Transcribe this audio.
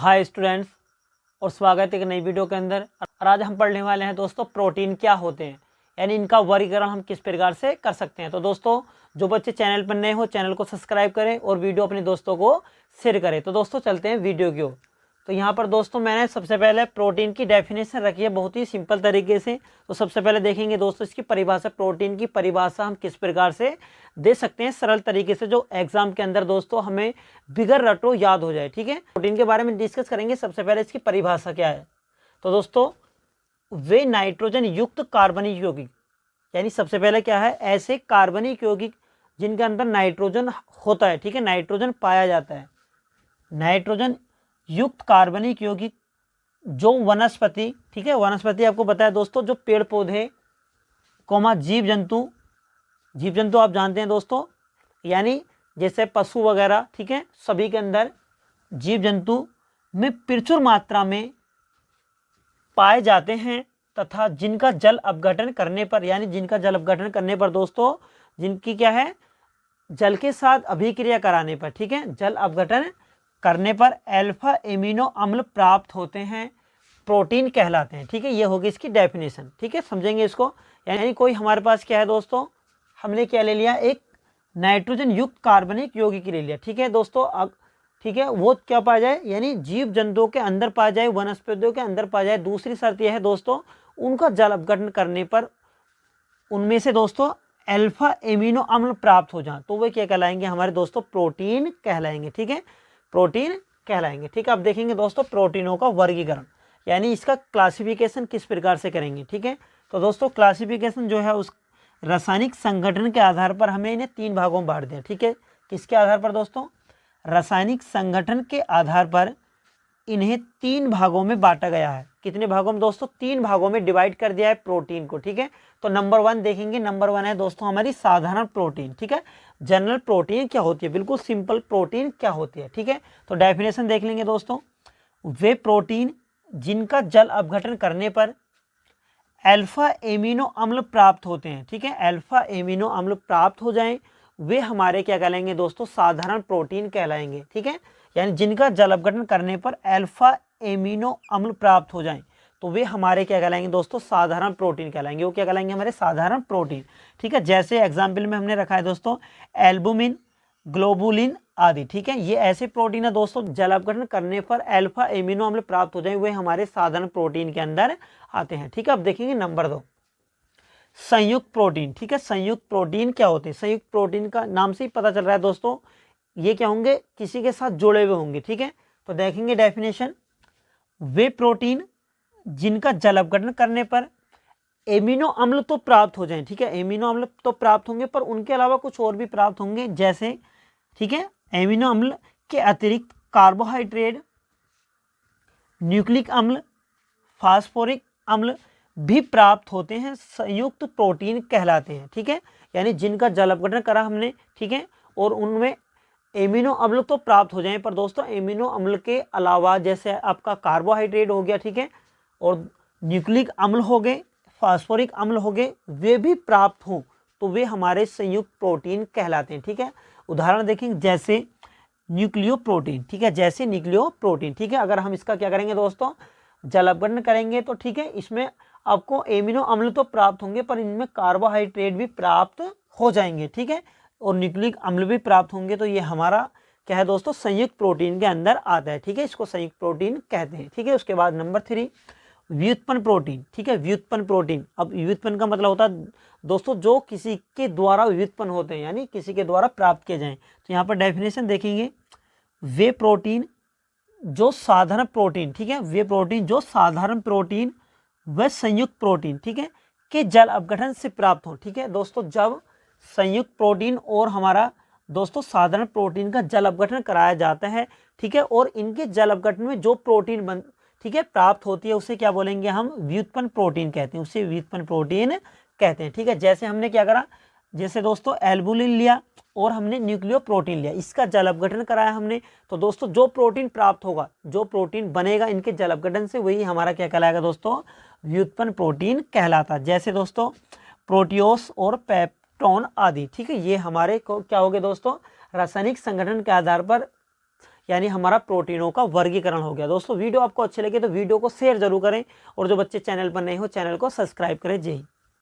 Hi students, और स्वागत है एक नई वीडियो के अंदर। और आज हम पढ़ने वाले हैं दोस्तों प्रोटीन क्या होते हैं, यानी इनका वर्गीकरण हम किस प्रकार से कर सकते हैं। तो दोस्तों जो बच्चे चैनल पर नए हो चैनल को सब्सक्राइब करें और वीडियो अपने दोस्तों को शेयर करें। तो दोस्तों चलते हैं वीडियो की ओर। तो यहाँ पर दोस्तों मैंने सबसे पहले प्रोटीन की डेफिनेशन रखी है बहुत ही सिंपल तरीके से। तो सबसे पहले देखेंगे दोस्तों इसकी परिभाषा, प्रोटीन की परिभाषा हम किस प्रकार से दे सकते हैं सरल तरीके से, जो एग्जाम के अंदर दोस्तों हमें बिगर रटो याद हो जाए। ठीक है, प्रोटीन के बारे में डिस्कस करेंगे। सबसे पहले इसकी परिभाषा क्या है। तो दोस्तों वे नाइट्रोजन युक्त कार्बनिक यौगिक, यानी सबसे पहले क्या है, ऐसे कार्बनिक यौगिक जिनके अंदर नाइट्रोजन होता है। ठीक है, नाइट्रोजन पाया जाता है। नाइट्रोजन युक्त कार्बनिक यौगिक जो वनस्पति, ठीक है, वनस्पति आपको बताया दोस्तों, जो पेड़ पौधे कोमा जीव जंतु आप जानते हैं दोस्तों, यानी जैसे पशु वगैरह, ठीक है, सभी के अंदर जीव जंतु में प्रचुर मात्रा में पाए जाते हैं तथा जिनका जल अपघटन करने पर, यानी जिनका जल अपघटन करने पर दोस्तों, जिनकी क्या है, जल के साथ अभिक्रिया कराने पर, ठीक है, जल अपघटन करने पर अल्फा एमिनो अम्ल प्राप्त होते हैं, प्रोटीन कहलाते हैं। ठीक है, ये होगी इसकी डेफिनेशन। ठीक है, समझेंगे इसको। यानी कोई हमारे पास क्या है दोस्तों, हमने क्या ले लिया, एक नाइट्रोजन युक्त कार्बनिक यौगिक ले लिया। ठीक है दोस्तों, ठीक है, वो क्या पाया जाए, यानी जीव जंतुओं के अंदर पाया जाए, वनस्पतियों के अंदर पाया जाए। दूसरी शर्त यह है दोस्तों, उनका जल अपघटन करने पर उनमें से दोस्तों अल्फा एमिनो अम्ल प्राप्त हो जाए, तो वे क्या कहलाएंगे हमारे दोस्तों, प्रोटीन कहलाएंगे। ठीक है, प्रोटीन कहलाएंगे। ठीक है, अब देखेंगे दोस्तों प्रोटीनों का वर्गीकरण, यानी इसका क्लासिफिकेशन किस प्रकार से करेंगे। ठीक है, तो दोस्तों क्लासिफिकेशन जो है उस रासायनिक संगठन के आधार पर हमें इन्हें 3 भागों में बांट दिया। ठीक है, किसके आधार पर दोस्तों, रासायनिक संगठन के आधार पर इन्हें 3 भागों में बांटा गया है। कितने भागों में दोस्तों, 3 भागों में डिवाइड कर दिया है प्रोटीन को। ठीक है, तो नंबर 1 देखेंगे। नंबर 1 है दोस्तों हमारी साधारण प्रोटीन। ठीक है, जनरल प्रोटीन क्या होती है, बिल्कुल सिंपल प्रोटीन क्या होती है। ठीक है, तो डेफिनेशन देख लेंगे दोस्तों, वे प्रोटीन जिनका जल अपघटन करने पर अल्फा एमिनो अम्ल प्राप्त होते हैं। ठीक है, अल्फा एमिनो अम्ल प्राप्त हो जाएं, वे हमारे क्या कहलाएंगे दोस्तों, साधारण प्रोटीन कहलाएंगे। ठीक है, यानी जिनका जल अपघटन करने पर अल्फा एमिनो अम्ल प्राप्त हो जाएं, तो वे हमारे क्या कहलाएंगे दोस्तों, साधारण प्रोटीन कहलाएंगे। वो क्या कहलाएंगे, हमारे साधारण प्रोटीन। ठीक है, जैसे एग्जाम्पल में हमने रखा है दोस्तों एल्बुमिन, ग्लोबुलिन आदि। ठीक है, ये ऐसे प्रोटीन है दोस्तों, जल अपघटन करने पर अल्फा एमिनो अम्ल प्राप्त हो जाए, वे हमारे साधारण प्रोटीन के अंदर आते हैं। ठीक है, अब देखेंगे नंबर 2 संयुक्त प्रोटीन। ठीक है, संयुक्त प्रोटीन क्या होते हैं, संयुक्त प्रोटीन का नाम से ही पता चल रहा है दोस्तों, ये क्या होंगे, किसी के साथ जुड़े हुए होंगे। ठीक है, तो देखेंगे डेफिनेशन, वे प्रोटीन जिनका जल अपघटन करने पर एमिनो अम्ल तो प्राप्त हो जाएं। ठीक है, एमिनो अम्ल तो प्राप्त होंगे पर उनके अलावा कुछ और भी प्राप्त होंगे, जैसे, ठीक है, एमिनो अम्ल के अतिरिक्त कार्बोहाइड्रेट, न्यूक्लिक अम्ल, फास्फोरिक अम्ल भी प्राप्त होते हैं, संयुक्त प्रोटीन कहलाते हैं। ठीक है, यानी जिनका जल अपघटन करा हमने, ठीक है, और उनमें एमिनो अम्ल तो प्राप्त हो जाएं, पर दोस्तों एमिनो अम्ल के अलावा जैसे आपका कार्बोहाइड्रेट हो गया, ठीक है, और न्यूक्लिक अम्ल हो गए, फास्फोरिक अम्ल हो गए, वे भी प्राप्त हों, तो वे हमारे संयुक्त प्रोटीन कहलाते हैं। ठीक है, उदाहरण देखेंगे जैसे न्यूक्लियो प्रोटीन। ठीक है, जैसे न्यूक्लियो प्रोटीन। ठीक है, अगर हम इसका क्या करेंगे दोस्तों, जल अपघटन करेंगे तो ठीक है, इसमें आपको एमिनो अम्ल तो प्राप्त होंगे पर इनमें कार्बोहाइड्रेट भी प्राप्त हो जाएंगे। ठीक है, और न्यूक्लिक अम्ल भी प्राप्त होंगे, तो ये हमारा क्या है दोस्तों, संयुक्त प्रोटीन के अंदर आता है। ठीक है, इसको संयुक्त प्रोटीन कहते हैं। ठीक है, उसके बाद नंबर 3 व्युत्पन्न प्रोटीन। ठीक है, व्युत्पन्न प्रोटीन, अब व्युत्पन्न का मतलब होता है दोस्तों जो किसी के द्वारा व्युत्पन्न होते हैं, यानी किसी के द्वारा प्राप्त किए जाएं। तो यहाँ पर डेफिनेशन देखेंगे, वे प्रोटीन जो साधारण प्रोटीन, ठीक है, वे प्रोटीन जो साधारण प्रोटीन व संयुक्त प्रोटीन, ठीक है, के जल अपघटन से प्राप्त हो। ठीक है दोस्तों, जब संयुक्त प्रोटीन और हमारा दोस्तों साधारण प्रोटीन का जल अपघटन कराया जाता है, ठीक है, और इनके जल अपघटन में जो प्रोटीन ठीक है प्राप्त होती है, उसे क्या बोलेंगे हम, व्युत्पन्न प्रोटीन कहते हैं, उसे व्युत्पन्न प्रोटीन कहते हैं। ठीक है, जैसे हमने क्या करा, जैसे दोस्तों एल्बुलिन लिया और हमने न्यूक्लियो प्रोटीन लिया, इसका जल अपघटन कराया हमने, तो दोस्तों जो प्रोटीन प्राप्त होगा, जो प्रोटीन बनेगा इनके जल अपघटन से, वही हमारा क्या कहलाएगा दोस्तों, व्युत्पन्न प्रोटीन कहलाता। जैसे दोस्तों प्रोटियोस और पेप्टोन आदि। ठीक है, ये हमारे क्या हो गए दोस्तों, रासायनिक संगठन के आधार पर यानी हमारा प्रोटीनों का वर्गीकरण हो गया। दोस्तों वीडियो आपको अच्छी लगी तो वीडियो को शेयर जरूर करें और जो बच्चे चैनल पर नए हो चैनल को सब्सक्राइब करें। जय हिंद।